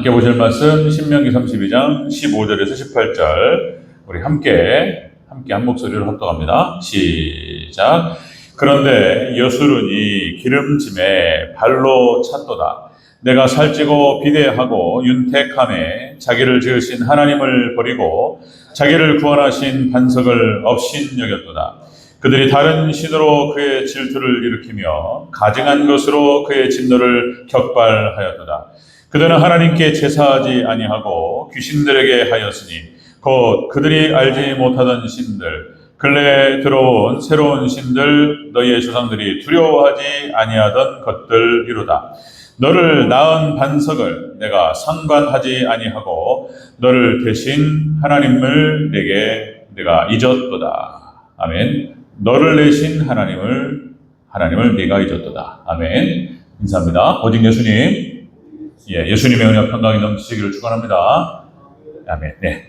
함께 보실 말씀 신명기 32장 15절에서 18절 우리 함께 한 목소리로 합독합니다. 시작. 그런데 여수론이 기름짐에 발로 찼도다. 내가 살찌고 비대하고 윤택함에 자기를 지으신 하나님을 버리고 자기를 구원하신 반석을 업신 여겼도다. 그들이 다른 신으로 그의 질투를 일으키며 가증한 것으로 그의 진노를 격발하였도다. 그들은 하나님께 제사하지 아니하고 귀신들에게 하였으니 곧 그들이 알지 못하던 신들, 근래에 들어온 새로운 신들, 너희의 조상들이 두려워하지 아니하던 것들이로다. 너를 낳은 반석을 내가 상관하지 아니하고 너를 대신 하나님을 내가 잊었도다. 아멘. 너를 내신 하나님을 네가 잊었도다. 아멘. 인사합니다. 오직 예수님. 예수님의 은혜와 평강이 넘치시기를 축원합니다. 아멘. 네.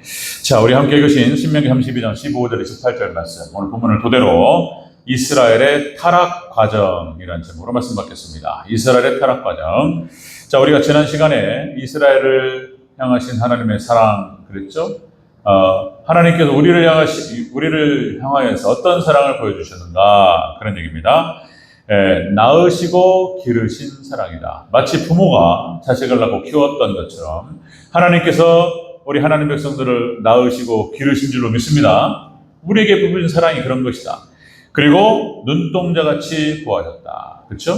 자, 우리 함께 읽으신 신명기 32장 15절 18절 말씀. 오늘 본문을 토대로 이스라엘의 타락 과정이라는 제목으로 말씀 받겠습니다. 이스라엘의 타락 과정. 자, 우리가 지난 시간에 이스라엘을 향하신 하나님의 사랑 그랬죠? 하나님께서 우리를 향하여서 어떤 사랑을 보여주셨는가 그런 얘기입니다. 낳으시고 기르신 사랑이다. 마치 부모가 자식을 낳고 키웠던 것처럼 하나님께서 우리 하나님 백성들을 낳으시고 기르신 줄로 믿습니다. 우리에게 베푸신 사랑이 그런 것이다. 그리고 눈동자같이 구하셨다. 그렇죠?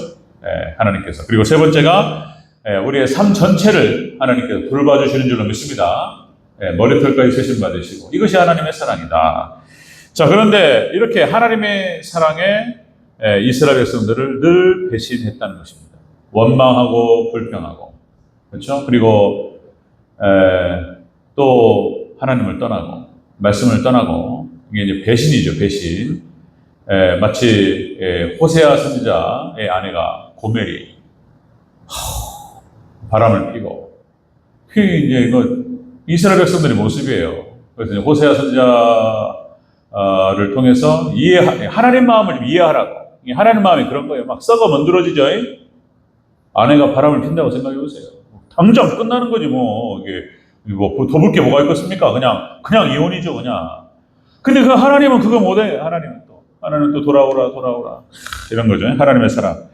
하나님께서. 그리고 세 번째가 우리의 삶 전체를 하나님께서 돌봐주시는 줄로 믿습니다. 머리털까지 세심 받으시고 이것이 하나님의 사랑이다. 자, 그런데 이렇게 하나님의 사랑에 이스라엘 백성들을 늘 배신했다는 것입니다. 원망하고 불평하고, 그렇죠? 그리고 또 하나님을 떠나고 말씀을 떠나고 이게 이제 배신이죠, 배신. 마치 호세아 선지자의 아내가 고멜이 바람을 피고 그게 이제 이거 이스라엘 백성들의 모습이에요. 그래서 호세아 선지자를 통해서 하나님 마음을 좀 이해하라고. 하나님 마음이 그런 거예요. 막 썩어 먼드러지죠. 아내가 바람을 핀다고 생각해 보세요. 당장 끝나는 거지 뭐. 이게 뭐 더 볼 게 뭐가 있겠습니까? 그냥 이혼이죠, 그냥. 근데 그 하나님은 그거 못해. 하나님은 또 돌아오라 이런 거죠. 하나님의 사랑.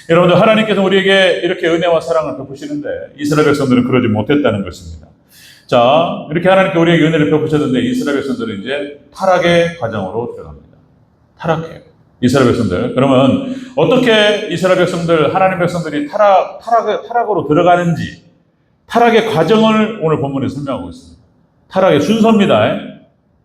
여러분들, 하나님께서 우리에게 이렇게 은혜와 사랑을 베푸시는데 이스라엘 백성들은 그러지 못했다는 것입니다. 자, 이렇게 하나님께 우리에게 은혜를 베푸셨는데 이스라엘 백성들은 이제 타락의 과정으로 들어갑니다. 타락해요. 이스라엘 백성들. 그러면 어떻게 이스라엘 백성들, 하나님 백성들이 타락으로 들어가는지 타락의 과정을 오늘 본문에 설명하고 있습니다. 타락의 순서입니다.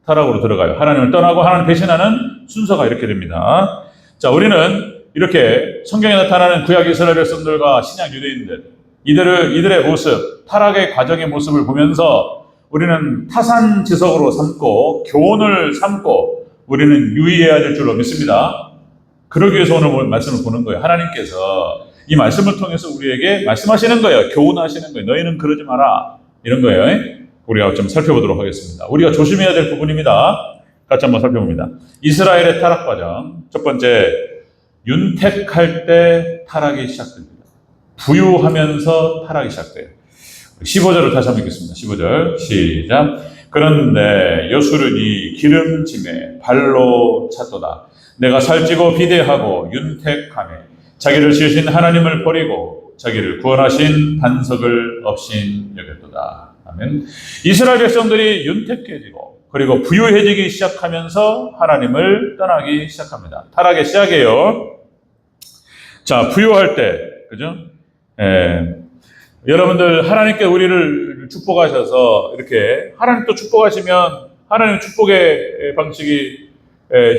타락으로 들어가요. 하나님을 떠나고 하나님 배신하는 순서가 이렇게 됩니다. 자, 우리는 이렇게 성경에 나타나는 구약 이스라엘 백성들과 신약 유대인들, 이들의 모습, 타락의 과정의 모습을 보면서 우리는 타산지석으로 삼고 교훈을 삼고 우리는 유의해야 될 줄로 믿습니다. 그러기 위해서 오늘 말씀을 보는 거예요. 하나님께서 이 말씀을 통해서 우리에게 말씀하시는 거예요. 교훈하시는 거예요. 너희는 그러지 마라. 이런 거예요. 우리가 좀 살펴보도록 하겠습니다. 우리가 조심해야 될 부분입니다. 같이 한번 살펴봅니다. 이스라엘의 타락 과정. 첫 번째, 윤택할 때 타락이 시작됩니다. 부유하면서 타락이 시작돼요. 15절을 다시 한번 읽겠습니다. 15절 시작. 그런데 여수론이 기름짐에 발로 찼도다. 내가 살찌고 비대하고 윤택함에 자기를 지으신 하나님을 버리고 자기를 구원하신 반석을 업신 여겼도다. 아멘. 이스라엘 백성들이 윤택해지고 그리고 부유해지기 시작하면서 하나님을 떠나기 시작합니다. 타락의 시작이에요. 자, 부유할 때, 그죠? 여러분들, 하나님께 우리를 축복하셔서 이렇게 하나님 또 축복하시면 하나님 축복의 방식이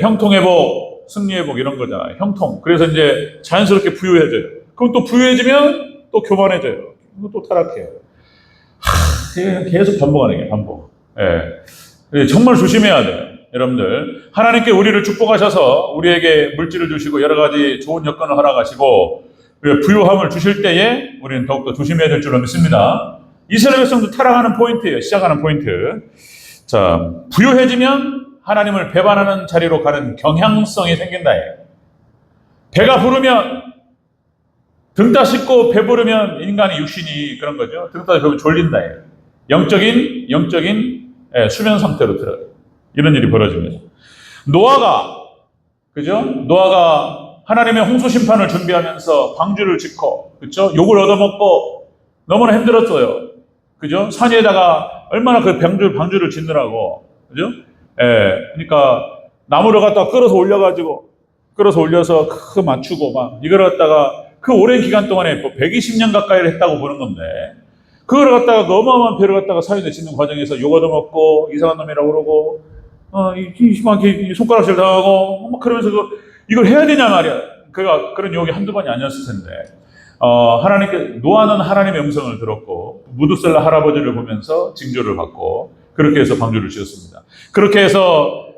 형통회복, 승리회복 이런 거잖아요. 형통. 그래서 이제 자연스럽게 부유해져요. 그럼 또 부유해지면 또 교만해져요. 이거 또 타락해요. 계속 반복하는 거예요. 반복. 정말 조심해야 돼요. 여러분들, 하나님께 우리를 축복하셔서 우리에게 물질을 주시고 여러 가지 좋은 여건을 허락하시고 부유함을 주실 때에 우리는 더욱더 조심해야 될 줄로 믿습니다. 이스라엘 백성도 타락하는 포인트예요. 시작하는 포인트. 자, 부유해지면 하나님을 배반하는 자리로 가는 경향성이 생긴다. 배가 부르면 등 따 씻고 배부르면 인간의 육신이 그런 거죠. 등 따 배부르면 졸린다. 영적인 수면 상태로 들어가요. 이런 일이 벌어집니다. 노아가, 그죠? 노아가 하나님의 홍수 심판을 준비하면서 방주를 짓고, 그죠? 욕을 얻어먹고 너무나 힘들었어요. 그죠? 산 위에다가 얼마나 그 방주를 짓느라고, 그죠? 그러니까 나무를 갖다가 끌어서 올려서 맞추고 막 이걸 갖다가 그 오랜 기간 동안에 120년 가까이를 했다고 보는 건데, 그걸 갖다가 그 어마어마한 배를 갖다가 사유에 짓는 과정에서 욕 얻어먹고 이상한 놈이라고 그러고 이만큼 손가락질 당하고 막 그러면서 이걸 해야 되냐 말이야. 그런 욕이 한두 번이 아니었을 텐데, 노아는 하나님의 음성을 들었고 무두셀라 할아버지를 보면서 징조를 받고 그렇게 해서 방주를 지었습니다. 그렇게 해서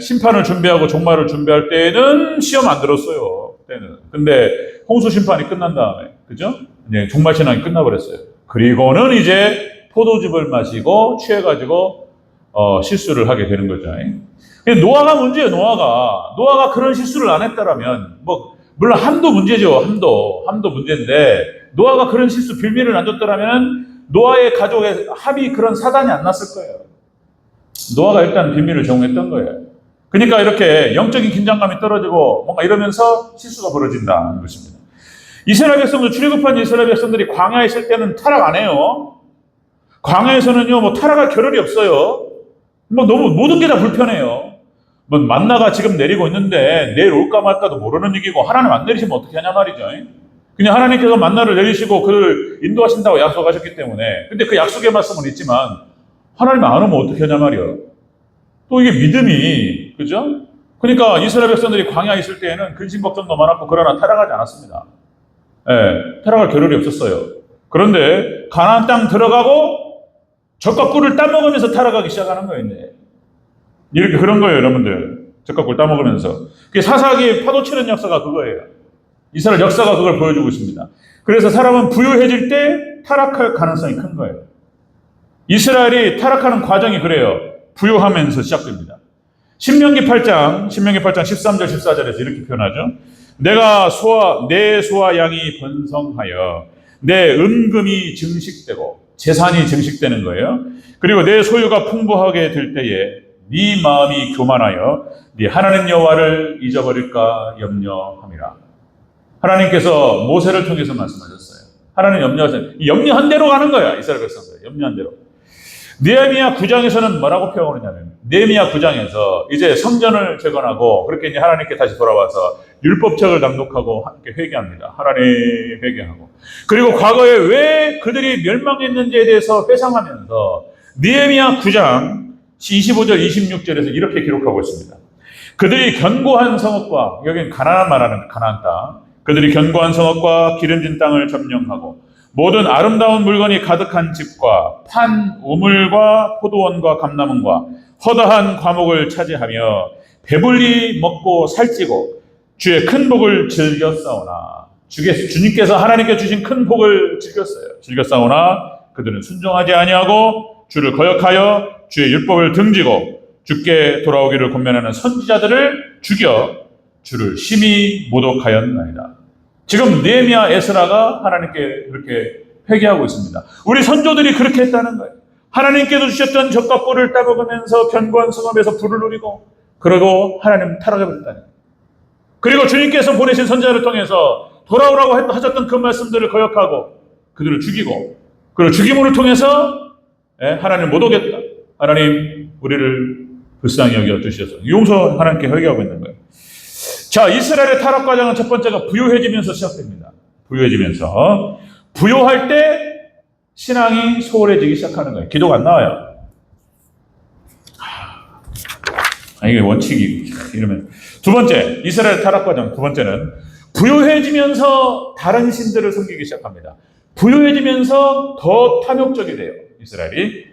심판을 준비하고 종말을 준비할 때에는 시험 안 들었어요. 그때는. 근데 홍수 심판이 끝난 다음에, 그죠? 이제 종말 신앙이 끝나버렸어요. 그리고는 이제 포도즙을 마시고 취해가지고 실수를 하게 되는 거죠. 노아가 문제예요. 노아가 그런 실수를 안 했다라면 물론 함도 문제죠. 함도 문제인데 노아가 그런 실수 빌미를 안 줬더라면 노아의 가족의 합이 그런 사단이 안 났을 거예요. 노아가 일단 빌미를 제공했던 거예요. 그러니까 이렇게 영적인 긴장감이 떨어지고 뭔가 이러면서 실수가 벌어진다는 것입니다. 이스라엘 백성들, 출애굽한 이스라엘 백성들이 광야에 있을 때는 타락 안 해요. 광야에서는요, 타락할 겨를이 없어요. 너무 모든 게 다 불편해요. 만나가 지금 내리고 있는데 내일 올까 말까도 모르는 얘기고 하나님 안 내리시면 어떻게 하냐 말이죠. 그냥 하나님께서 만나를 내리시고 그를 인도하신다고 약속하셨기 때문에. 근데 그 약속의 말씀은 있지만 하나님 안 오면 어떻게 하냐 말이요. 또 이게 믿음이, 그죠? 그러니까 이스라엘 백성들이 광야에 있을 때에는 근심 걱정도 많았고 그러나 타락하지 않았습니다. 타락할 겨를이 없었어요. 그런데 가나안 땅 들어가고 젖과 꿀을 따먹으면서 타락하기 시작하는 거예요. 이렇게 그런 거예요, 여러분들. 젖과 꿀 따먹으면서. 그게 사사기의 파도 치는 역사가 그거예요. 이스라엘 역사가 그걸 보여주고 있습니다. 그래서 사람은 부유해질 때 타락할 가능성이 큰 거예요. 이스라엘이 타락하는 과정이 그래요. 부유하면서 시작됩니다. 신명기 8장 13절 14절에서 이렇게 표현하죠. 내 소와 양이 번성하여 내 은금이 증식되고, 재산이 증식되는 거예요. 그리고 내 소유가 풍부하게 될 때에 네 마음이 교만하여 네 하나님 여호와를 잊어버릴까 염려함이라. 하나님께서 모세를 통해서 말씀하셨어요. 하나님 염려한 대로 가는 거야. 이스라엘 백성들 염려한 대로. 느헤미야 9장에서는 뭐라고 표현하냐면, 느헤미야 9장에서 이제 성전을 재건하고 그렇게 이제 하나님께 다시 돌아와서 율법책을 낭독하고 함께 회개합니다. 하나님 회개하고. 그리고 과거에 왜 그들이 멸망했는지에 대해서 회상하면서 느헤미야 9장 25절 26절에서 이렇게 기록하고 있습니다. 그들이 견고한 성읍과, 여기는 가나안 말하는 가나안 땅, 그들이 견고한 성읍과 기름진 땅을 점령하고 모든 아름다운 물건이 가득한 집과 판 우물과 포도원과 감나무와 허다한 과목을 차지하며 배불리 먹고 살찌고 주의 큰 복을 즐겨 싸우나, 주님께서 하나님께 주신 큰 복을 즐겨 싸우나 그들은 순종하지 아니하고 주를 거역하여 주의 율법을 등지고 주께 돌아오기를 권면하는 선지자들을 죽여 주를 심히 모독하였나이다. 지금 느헤미야 에스라가 하나님께 그렇게 회개하고 있습니다. 우리 선조들이 그렇게 했다는 거예요. 하나님께서 주셨던 젖과 꿀을 따먹으면서 견고한 성읍에서 불을 누리고, 그리고 하나님 타락해버렸다는 거예요. 그리고 주님께서 보내신 선지자를 통해서 돌아오라고 하셨던 그 말씀들을 거역하고 그들을 죽이고, 그리고 죽임을 통해서 하나님을 모독했다. 하나님 우리를 불쌍히 여겨 주셔서 용서 하나님께 회개하고 있는 거예요. 자, 이스라엘의 타락 과정은 첫 번째가 부유해지면서 시작됩니다. 부유할 때 신앙이 소홀해지기 시작하는 거예요. 기도가 안 나와요. 이게 원칙이 이러면. 두 번째, 이스라엘 타락 과정 두 번째는 부유해지면서 다른 신들을 섬기기 시작합니다. 부유해지면서 더 탐욕적이 돼요. 이스라엘이.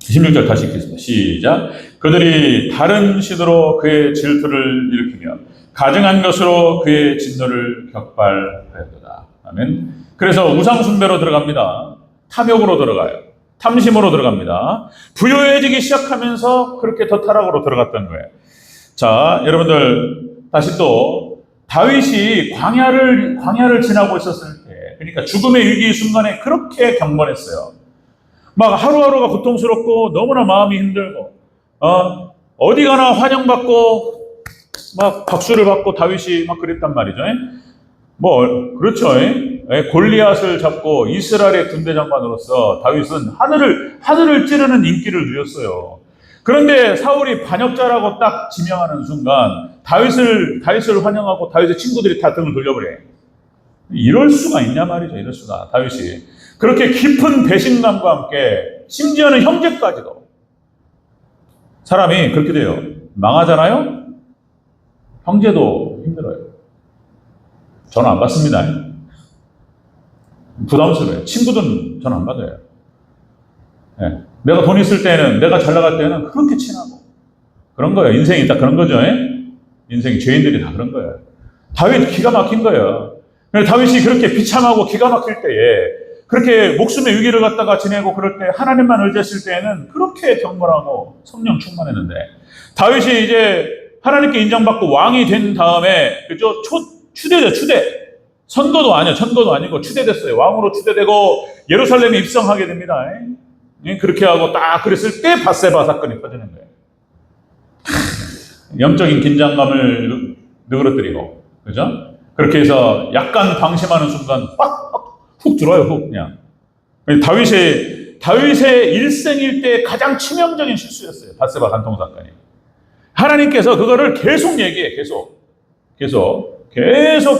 16절 다시 읽겠습니다. 시작. 그들이 다른 신으로 그의 질투를 일으키며 가증한 것으로 그의 진노를 격발하였도다. 아멘. 그래서 우상 숭배로 들어갑니다. 탐욕으로 들어가요. 탐심으로 들어갑니다. 부유해지기 시작하면서 그렇게 더 타락으로 들어갔던 거예요. 자, 여러분들 다시 또 다윗이 광야를 지나고 있었을 때, 그러니까 죽음의 위기 순간에 그렇게 경건했어요. 막 하루하루가 고통스럽고 너무나 마음이 힘들고 어디 가나 환영받고 막 박수를 받고 다윗이 막 그랬단 말이죠. 뭐 그렇죠. 골리앗을 잡고 이스라엘의 군대 장관으로서 다윗은 하늘을 찌르는 인기를 누렸어요. 그런데 사울이 반역자라고 딱 지명하는 순간 다윗을 환영하고 다윗의 친구들이 다 등을 돌려버려. 이럴 수가 있냐 말이죠. 이럴 수가. 다윗이 그렇게 깊은 배신감과 함께 심지어는 형제까지도 사람이 그렇게 돼요. 망하잖아요. 형제도 힘들어요. 저는 안 받습니다. 부담스러워요. 친구들은 저는 안 받아요. 네. 내가 돈 있을 때는, 내가 잘 나갈 때는 그렇게 친하고 그런 거예요. 인생이 딱 그런 거죠. 인생 죄인들이 다 그런 거예요. 다윗 기가 막힌 거예요. 다윗이 그렇게 비참하고 기가 막힐 때에 그렇게 목숨의 위기를 갖다가 지내고 그럴 때 하나님만 의지했을 때에는 그렇게 경건하고 성령 충만했는데 다윗이 이제 하나님께 인정받고 왕이 된 다음에 그죠? 추대죠. 선거도 아니에요. 천거도 아니고 추대됐어요. 왕으로 추대되고 예루살렘에 입성하게 됩니다. 그렇게 하고 딱 그랬을 때 밧세바 사건이 터지는 거예요. 영적인 긴장감을 누그러뜨리고 그죠? 그렇게 해서 약간 방심하는 순간 훅 들어와요. 훅 그냥. 다윗의 일생일 때 가장 치명적인 실수였어요. 밧세바 간통 사건이. 하나님께서 그거를 계속 얘기해. 계속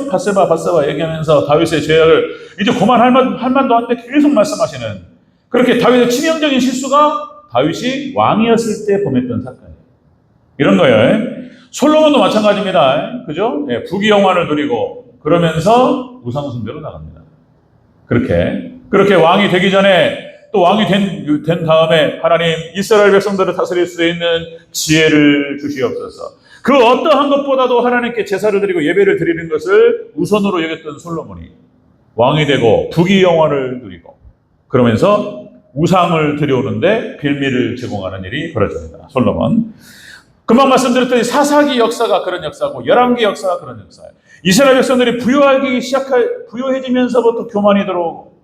밧세바 얘기하면서 다윗의 죄악을 이제 그만할 만도 한데 계속 말씀하시는 그렇게 다윗의 치명적인 실수가 다윗이 왕이었을 때 범했던 사건이에요. 이런 거예요. 솔로몬도 마찬가지입니다. 그죠? 부귀영화를 누리고 그러면서 우상숭배로 나갑니다. 그렇게 왕이 되기 전에 또 왕이 된 다음에 하나님 이스라엘 백성들을 다스릴 수 있는 지혜를 주시옵소서. 그 어떠한 것보다도 하나님께 제사를 드리고 예배를 드리는 것을 우선으로 여겼던 솔로몬이 왕이 되고 부귀영화를 누리고 그러면서 우상을 들여오는데 빌미를 제공하는 일이 벌어집니다. 솔로몬. 금방 말씀드렸더니 사사기 역사가 그런 역사고 열왕기 역사가 그런 역사예요. 이스라엘 백성들이 부유해지면서부터 교만이 들어오고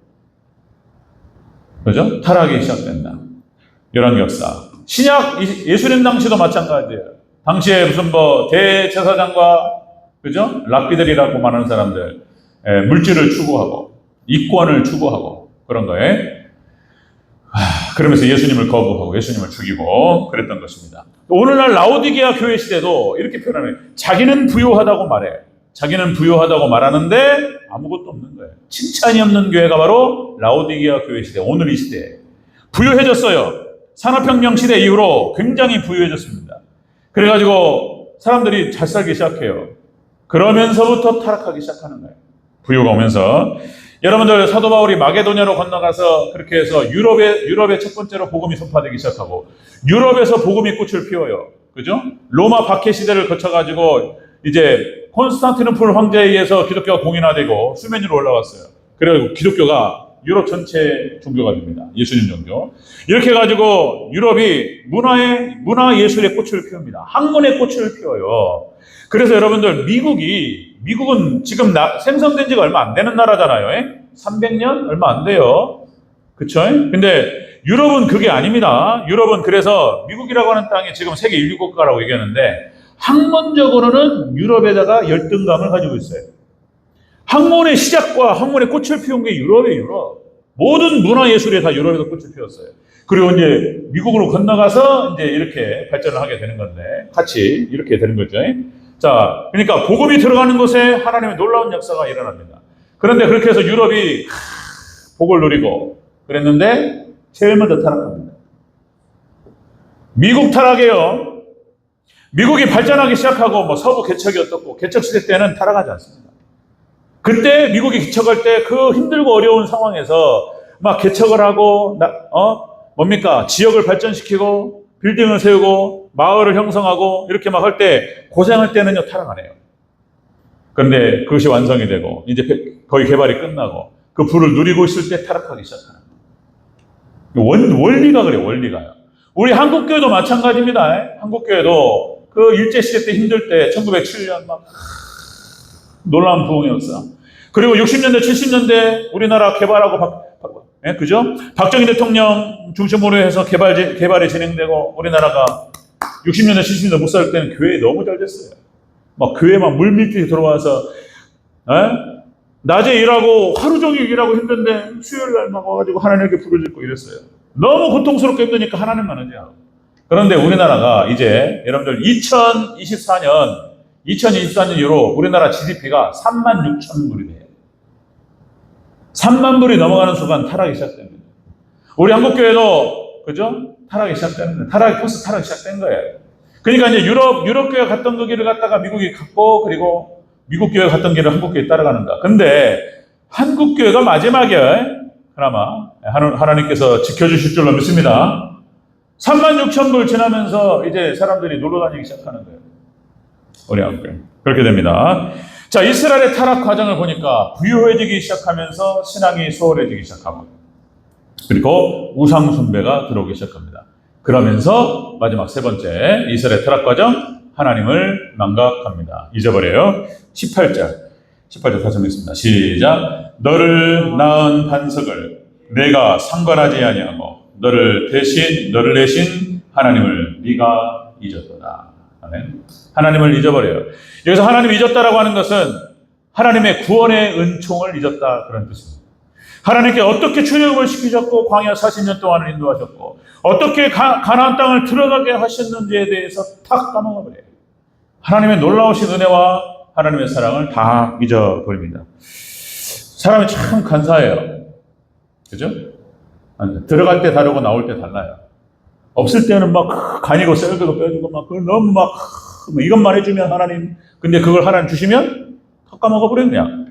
그죠? 타락이 시작된다. 열왕기 역사. 신약 예수님 당시도 마찬가지예요. 당시에 무슨 대제사장과 그죠? 랍비들이라고 말하는 사람들 물질을 추구하고 이권을 추구하고 그런 거에 그러면서 예수님을 거부하고 예수님을 죽이고 그랬던 것입니다. 오늘날 라오디게아 교회 시대도 이렇게 표현해요. 자기는 부유하다고 말해. 자기는 부유하다고 말하는데 아무것도 없는 거예요. 칭찬이 없는 교회가 바로 라오디게아 교회 시대, 오늘 이 시대. 부유해졌어요. 산업혁명 시대 이후로 굉장히 부유해졌습니다. 그래가지고 사람들이 잘 살기 시작해요. 그러면서부터 타락하기 시작하는 거예요. 부유가 오면서. 여러분들 사도 바울이 마게도냐로 건너가서 그렇게 해서 유럽에 첫 번째로 복음이 선포되기 시작하고 유럽에서 복음이 꽃을 피워요. 그죠? 로마 박해 시대를 거쳐가지고 이제 콘스탄티노플 황제에 의해서 기독교가 공인화되고 수면 위로 올라왔어요. 그래가지고 기독교가 유럽 전체 종교가 됩니다. 예수님 종교. 이렇게 해가지고 유럽이 문화 예술의 꽃을 피웁니다. 학문의 꽃을 피워요. 그래서 여러분들 미국은 지금 생성된 지가 얼마 안 되는 나라잖아요. 300년? 얼마 안 돼요. 그쵸? 근데 유럽은 그게 아닙니다. 유럽은 그래서 미국이라고 하는 땅이 지금 세계 1, 2국가라고 얘기하는데 학문적으로는 유럽에다가 열등감을 가지고 있어요. 학문의 시작과 학문의 꽃을 피운 게 유럽이에요. 유럽. 모든 문화예술이 다 유럽에서 꽃을 피웠어요. 그리고 이제 미국으로 건너가서 이제 이렇게 발전을 하게 되는 건데 같이 이렇게 되는 거죠. 자, 그러니까 복음이 들어가는 곳에 하나님의 놀라운 역사가 일어납니다. 그런데 그렇게 해서 유럽이 복을 누리고 그랬는데 제일 먼저 타락합니다. 미국 타락이에요. 미국이 발전하기 시작하고 서부 개척이 어떻고 개척 시대 때는 타락하지 않습니다. 그때 미국이 개척할 때 그 힘들고 어려운 상황에서 막 개척을 하고 지역을 발전시키고 빌딩을 세우고 마을을 형성하고 이렇게 막 할 때 고생할 때는요 타락 안 해요. 그런데 그것이 완성이 되고 이제 거의 개발이 끝나고 그 부를 누리고 있을 때 타락하기 시작하는 거예요. 원리가 그래요. 원리가요. 우리 한국교회도 마찬가지입니다. 한국교회도 그 일제시대 때 힘들 때 1907년 막 놀라운 부흥이었어. 그리고 60년대, 70년대 우리나라 개발하고 그죠? 박정희 대통령 중심으로 해서 개발이 진행되고 우리나라가 60년대, 70년대 못 살 때는 교회 너무 잘 됐어요. 막 교회 막 물밀듯이 들어와서 낮에 일하고 하루 종일 일하고 힘든데 수요일 날 막 와가지고 하나님께 부르짖고 이랬어요. 너무 고통스럽게 힘드니까 하나님만 의지하고. 그런데 우리나라가 이제 여러분들 2024년 이후로 우리나라 GDP가 36,000불이 돼요. 3만 불이 넘어가는 순간 타락이 시작됩니다. 우리 한국교회도 그죠? 타락이 시작됩니다. 벌써 타락이 시작된 거예요. 그러니까 이제 유럽 교회 갔던 그 길을 갔다가 미국이 갔고, 그리고 미국 교회 갔던 길을 한국 교회 따라가는가. 근데 한국 교회가 마지막에 그나마 하나님께서 지켜주실 줄로 믿습니다. 36,000불 지나면서 이제 사람들이 놀러 다니기 시작하는 거예요. 우리 한국 교회. 그렇게 됩니다. 자, 이스라엘의 타락 과정을 보니까 부유해지기 시작하면서 신앙이 소홀해지기 시작하고, 그리고 우상 숭배가 들어오기 시작합니다. 그러면서 마지막 세 번째 이스라엘 타락 과정, 하나님을 망각합니다. 잊어버려요. 18절 다시 읽겠습니다. 시작. 너를 낳은 반석을 내가 상관하지 아니하고 너를 내신 하나님을 네가 잊었도다. 아멘. 하나님을 잊어버려요. 여기서 하나님을 잊었다라고 하는 것은 하나님의 구원의 은총을 잊었다, 그런 뜻입니다. 하나님께 어떻게 출애굽을 시키셨고 광야 40년 동안을 인도하셨고 어떻게 가나안 땅을 들어가게 하셨는지에 대해서 탁 까먹어 버려요. 하나님의 놀라우신 은혜와 하나님의 사랑을 다 잊어버립니다. 사람이 참 간사해요. 그죠? 들어갈 때 다르고 나올 때 달라요. 없을 때는 막 간이고 썰고 빼주고 막 너무 막 이것만 해주면 하나님, 근데 그걸 하나님 주시면 탁 까먹어 버려요. 그냥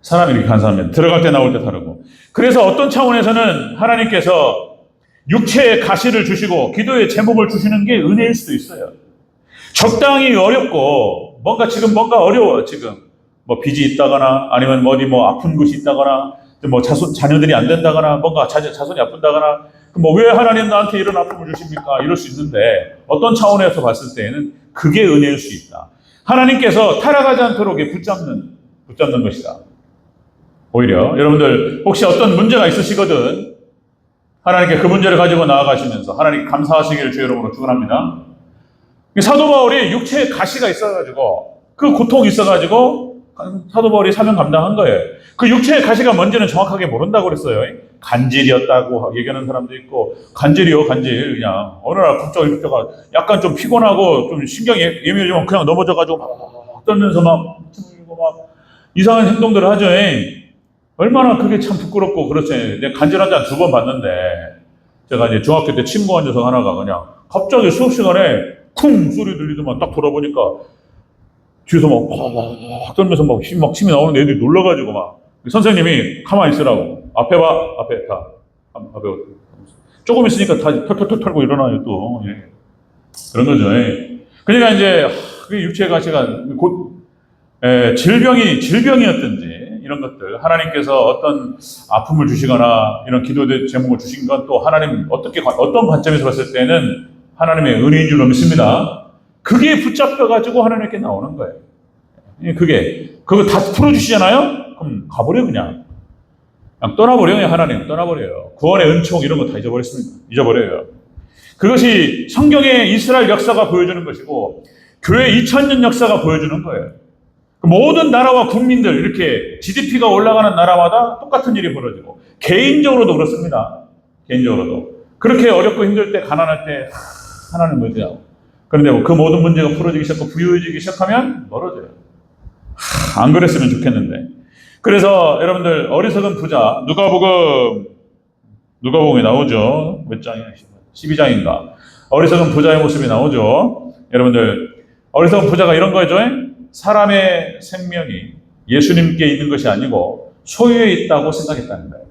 사람이 이렇게 간사하면 들어갈 때 나올 때 다르고. 그래서 어떤 차원에서는 하나님께서 육체의 가시를 주시고 기도의 제목을 주시는 게 은혜일 수도 있어요. 적당히 어렵고 뭔가 어려워요. 지금 뭐 빚이 있다거나 아니면 어디 뭐 아픈 것이 있다거나 뭐 자녀들이 안 된다거나 뭔가 자손이 아픈다거나 뭐 왜 하나님 나한테 이런 아픔을 주십니까? 이럴 수 있는데 어떤 차원에서 봤을 때에는 그게 은혜일 수 있다. 하나님께서 타락하지 않도록 붙잡는 것이다. 오히려 여러분들 혹시 어떤 문제가 있으시거든 하나님께 그 문제를 가지고 나아가시면서 하나님 감사하시기를 주의 이름으로 축원합니다. 사도 바울이 육체에 가시가 있어가지고 그 고통이 있어가지고 사도 바울이 사명 감당한 거예요. 그 육체의 가시가 뭔지는 정확하게 모른다고 그랬어요. 간질이었다고 얘기하는 사람도 있고 간질 그냥 어느 날 갑자기 약간 좀 피곤하고 좀 신경이 예민해지면 그냥 넘어져가지고 막 떨면서 막 이상한 행동들을 하죠. 얼마나 그게 참 부끄럽고 그렇지. 내가 간질한 지 한 2번 봤는데 제가 이제 중학교 때 침공한 녀석 하나가 그냥 갑자기 수업 시간에 쿵 소리 들리더만 딱 돌아보니까 뒤에서 막 떨면서 막 침이 나오는데 애들이 놀라가지고 막 선생님이 가만히 있으라고 앞에 다 앞에 조금 있으니까 다 털털 털고 일어나요 또. 예. 그런 거죠. 그러니까 이제 그 육체의 가시가 질병이었든지 이런 것들 하나님께서 어떤 아픔을 주시거나 이런 기도의 제목을 주신 건 또 하나님 어떤 관점에서 봤을 때는 하나님의 은혜인 줄로 믿습니다. 그게 붙잡혀가지고 하나님께 나오는 거예요. 그거 다 풀어주시잖아요? 그럼 가버려 그냥 떠나버려요. 하나님 떠나버려요. 구원의 은총 이런 거 다 잊어버려요. 그것이 성경의 이스라엘 역사가 보여주는 것이고 교회 2000년 역사가 보여주는 거예요. 모든 나라와 국민들 이렇게 GDP가 올라가는 나라마다 똑같은 일이 벌어지고 개인적으로도 그렇습니다. 개인적으로도 그렇게 어렵고 힘들 때 가난할 때 하나님 의지하고 그런데 그 모든 문제가 풀어지기 시작하고 부유해지기 시작하면 멀어져요. 안 그랬으면 좋겠는데. 그래서 여러분들 어리석은 부자 누가복음에 나오죠. 몇 장이야? 12장인가. 어리석은 부자의 모습이 나오죠. 여러분들 어리석은 부자가 이런 거죠. 사람의 생명이 예수님께 있는 것이 아니고 소유에 있다고 생각했다는 거예요.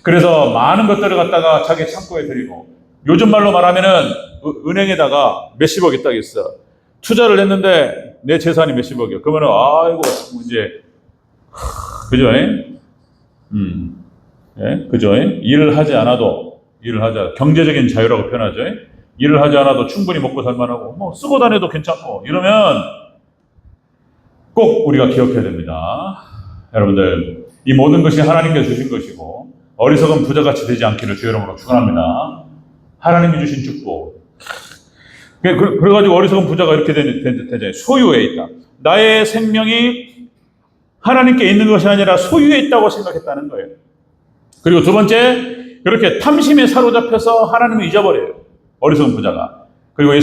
그래서 많은 것들을 갖다가 자기 창고에 들이고 요즘 말로 말하면은 은행에다가 몇십억 있다고 했어. 투자를 했는데 내 재산이 몇십억이야. 그러면은 아이고 이제 그죠? 그죠? 일을 하지 않아도 경제적인 자유라고 표현하죠. 일을 하지 않아도 충분히 먹고 살만하고 뭐 쓰고 다녀도 괜찮고 이러면 꼭 우리가 기억해야 됩니다. 여러분들, 이 모든 것이 하나님께서 주신 것이고 어리석은 부자같이 되지 않기를 주 이름으로 축원합니다. 하나님이 주신 축복. 그래가지고 어리석은 부자가 이렇게 되잖아요. 소유에 있다. 나의 생명이 하나님께 있는 것이 아니라 소유에 있다고 생각했다는 거예요. 그리고 두 번째, 그렇게 탐심에 사로잡혀서 하나님을 잊어버려요. 어리석은 부자가. 그리고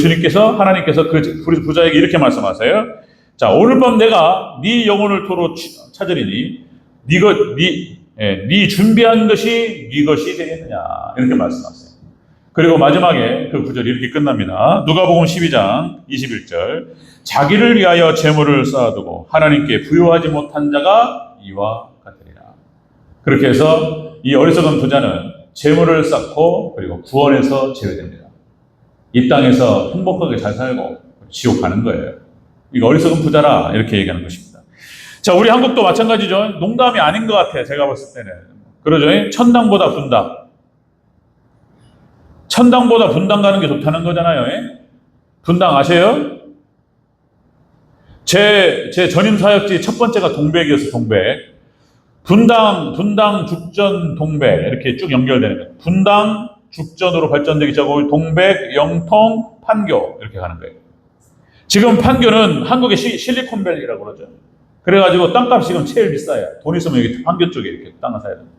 하나님께서 그 부자에게 이렇게 말씀하세요. 자, 오늘 밤 내가 네 영혼을 토로 찾으리니 네 준비한 것이 네 것이 되겠느냐, 이렇게 말씀하세요. 그리고 마지막에 그 구절이 이렇게 끝납니다. 누가복음 12장 21절. 자기를 위하여 재물을 쌓아두고 하나님께 부요하지 못한 자가 이와 같으리라. 그렇게 해서 이 어리석은 부자는 재물을 쌓고 그리고 구원에서 제외됩니다. 이 땅에서 행복하게 잘 살고 지옥 가는 거예요. 이거 어리석은 부자라, 이렇게 얘기하는 것입니다. 자, 우리 한국도 마찬가지죠. 농담이 아닌 것 같아요. 제가 봤을 때는. 그러죠. 천당보다 분당. 천당보다 분당 가는 게 좋다는 거잖아요. 분당 아세요? 제 전임 사역지 첫 번째가 동백이었어요. 동백. 분당, 죽전, 동백 이렇게 쭉 연결되는 거예요. 분당, 죽전으로 발전되기 시작하고 동백, 영통, 판교 이렇게 가는 거예요. 지금 판교는 한국의 실리콘밸리라고 그러죠. 그래가지고 땅값이 지금 제일 비싸요. 돈 있으면 여기 판교 쪽에 이렇게 땅을 사야 됩니다.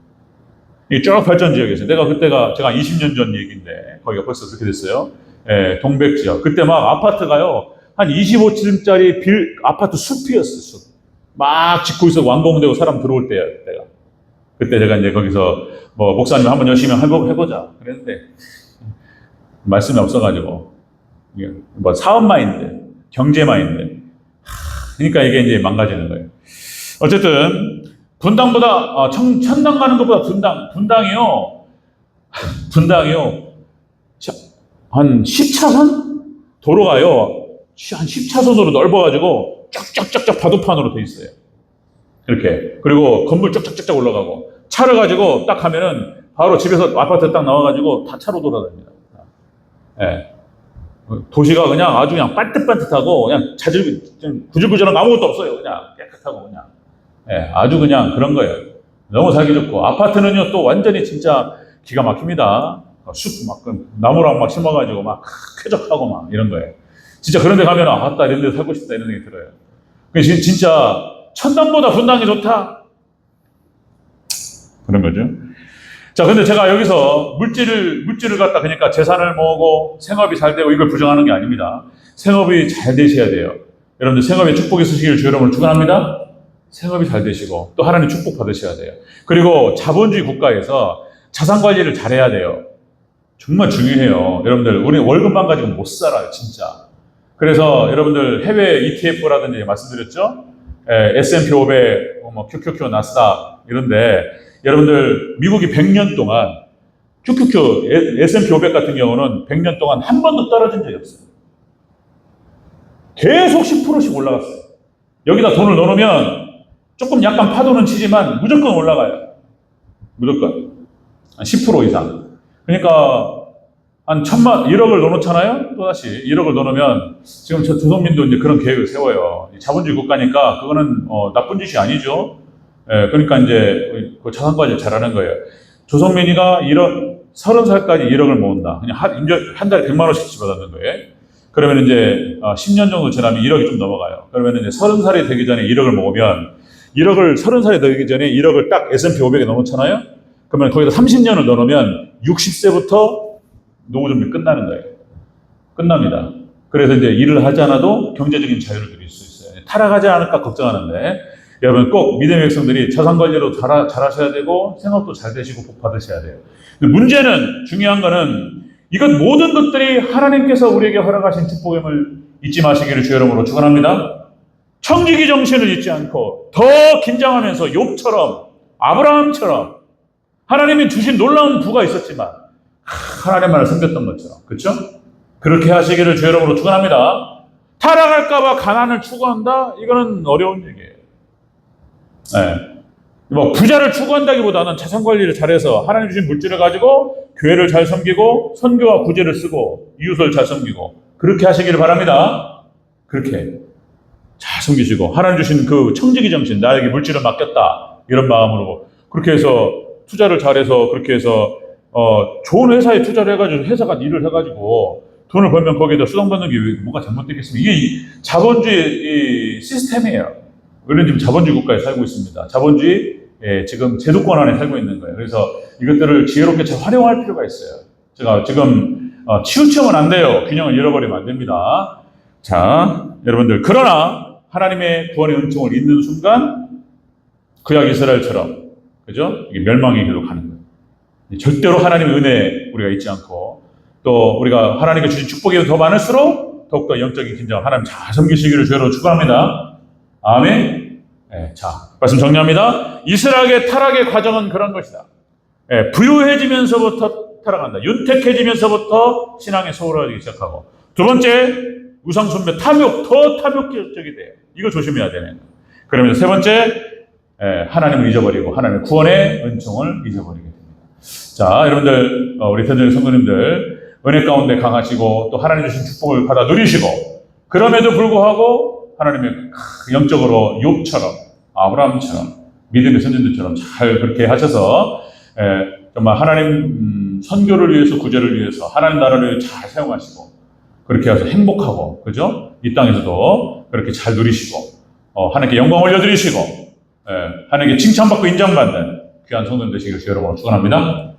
이 쭉 발전 지역이었어요. 제가 20년 전 얘기인데 거기가 벌써 그렇게 됐어요. 예, 동백 지역. 그때 막 아파트가요 한 25층짜리 아파트 숲이었어요. 숲. 막 짓고 있어 완공되고 사람 들어올 때야 그때가. 그때 제가 이제 거기서 뭐 목사님 한번 열심히 해보자 그랬는데 말씀이 없어가지고 뭐 사업 마인드, 경제 마인드. 그러니까 이게 이제 망가지는 거예요. 어쨌든 분당보다 천당 가는 것보다 분당이요 한 10차선 도로가요 한 10차선으로 넓어가지고 쫙쫙쫙쫙 바둑판으로 돼 있어요. 이렇게. 그리고 건물 쫙쫙쫙쫙 올라가고 차를 가지고 딱 하면은 바로 집에서 아파트 딱 나와가지고 다 차로 돌아다닙니다. 예. 도시가 그냥 아주 그냥 반듯반듯하고 그냥 구질구질한 거 아무것도 없어요. 그냥 깨끗하고 그냥. 예, 아주 그냥 그런 거예요. 너무 살기 좋고. 아파트는요, 또 완전히 진짜 기가 막힙니다. 숲 막, 나무랑 막 심어가지고 막 쾌적하고 막 이런 거예요. 진짜 그런 데 가면, 아따, 이런 데 살고 싶다 이런 생각이 들어요. 진짜 천당보다 분당이 좋다. 그런 거죠. 자, 근데 제가 여기서 물질을 갖다 그러니까 재산을 모으고 생업이 잘 되고 이걸 부정하는 게 아닙니다. 생업이 잘 되셔야 돼요. 여러분들 생업에 축복이 있으시기를 주 여러분을 축원합니다. 생업이 잘 되시고 또 하나님 축복 받으셔야 돼요. 그리고 자본주의 국가에서 자산 관리를 잘해야 돼요. 정말 중요해요. 여러분들 우리 월급만 가지고 못 살아요, 진짜. 그래서 여러분들 해외 ETF라든지 말씀드렸죠? S&P 500, 뭐 QQQ, 나스닥 이런데 여러분들 미국이 100년 동안 QQQ, S&P 500 같은 경우는 100년 동안 한 번도 떨어진 적이 없어요. 계속 10%씩 올라갔어요. 여기다 돈을 넣어놓으면 조금 약간 파도는 치지만 무조건 올라가요. 무조건. 한 10% 이상. 그러니까 한 1억을 넣어놓잖아요? 또다시 1억을 넣어놓으면 지금 조성민도 이제 그런 계획을 세워요. 자본주의 국가니까 그거는 나쁜 짓이 아니죠. 예, 그러니까 이제 그 자산 관리를 잘하는 거예요. 조성민이가 30살까지 1억을 모은다. 그냥 한 달에 100만 원씩 집어넣는 거예요. 그러면 이제 10년 정도 지나면 1억이 좀 넘어가요. 그러면 이제 30살이 되기 전에 1억을 모으면 30살이 되기 전에 1억을 딱 S&P 500에 넣어놓잖아요. 그러면 거기다 30년을 넣어놓으면 60세부터 노후 준비 끝나는 거예요. 끝납니다. 그래서 이제 일을 하지 않아도 경제적인 자유를 누릴 수 있어요. 타락하지 않을까 걱정하는데 여러분 꼭 믿음의 백성들이 자산 관리로 잘하셔야 되고 생업도 잘 되시고 복 받으셔야 돼요. 문제는 중요한 거는 이것 모든 것들이 하나님께서 우리에게 허락하신 축복임을 잊지 마시기를 주 이름으로 축원합니다. 청지기 정신을 잊지 않고 더 긴장하면서 욥처럼 아브라함처럼 하나님이 주신 놀라운 부가 있었지만 하나님만을 섬겼던 것처럼 그렇죠? 그렇게 하시기를 주 이름으로 축원합니다. 타락할까봐 가난을 추구한다? 이거는 어려운 얘기예요. 네. 뭐 부자를 추구한다기보다는 자산 관리를 잘해서 하나님 주신 물질을 가지고 교회를 잘 섬기고 선교와 구제를 쓰고 이웃을 잘 섬기고 그렇게 하시기를 바랍니다. 그렇게 잘 섬기시고 하나님 주신 그 청지기 정신, 나에게 물질을 맡겼다 이런 마음으로 그렇게 해서 투자를 잘해서 그렇게 해서 좋은 회사에 투자를 해가지고 회사가 일을 해가지고 돈을 벌면 거기에다 수당받는 게 뭐가 잘못되겠습니까? 이게 자본주의 시스템이에요. 우리는 지금 자본주의 국가에 살고 있습니다. 자본주의 지금 제도권 안에 살고 있는 거예요. 그래서 이것들을 지혜롭게 잘 활용할 필요가 있어요. 제가 지금 치우치면 안 돼요. 균형을 잃어버리면 안 됩니다. 자, 여러분들 그러나 하나님의 구원의 은총을 잊는 순간 구약 이스라엘처럼 그죠? 이게 멸망의 길로 가는 거예요. 절대로 하나님의 은혜 우리가 잊지 않고 또 우리가 하나님께 주신 축복이 더 많을수록 더욱더 영적인 긴장 하나님 잘 섬기시기를 주여로 축원합니다. 아멘. 자, 말씀 정리합니다. 이스라엘의 타락의 과정은 그런 것이다. 부유해지면서부터 타락한다. 윤택해지면서부터 신앙이 소홀해지기 시작하고 두 번째 우상숭배 탐욕 더 탐욕적이 돼요. 이거 조심해야 되는 거예요. 그러면서 세 번째 하나님을 잊어버리고 하나님의 구원의 은총을 잊어버리게 됩니다. 자, 여러분들 우리 현장 성도님들 은혜 가운데 강하시고 또 하나님 주신 축복을 받아 누리시고 그럼에도 불구하고 하나님의 영적으로 욥처럼 아브라함처럼 믿음의 선진들처럼 잘 그렇게 하셔서 정말 하나님 선교를 위해서 구제를 위해서 하나님 나라를 잘 사용하시고 그렇게 해서 행복하고 그죠? 이 땅에서도 그렇게 잘 누리시고 하나님께 영광 올려드리시고 하나님께 칭찬받고 인정받는 귀한 성도들 되시기를 여러분을 축원합니다.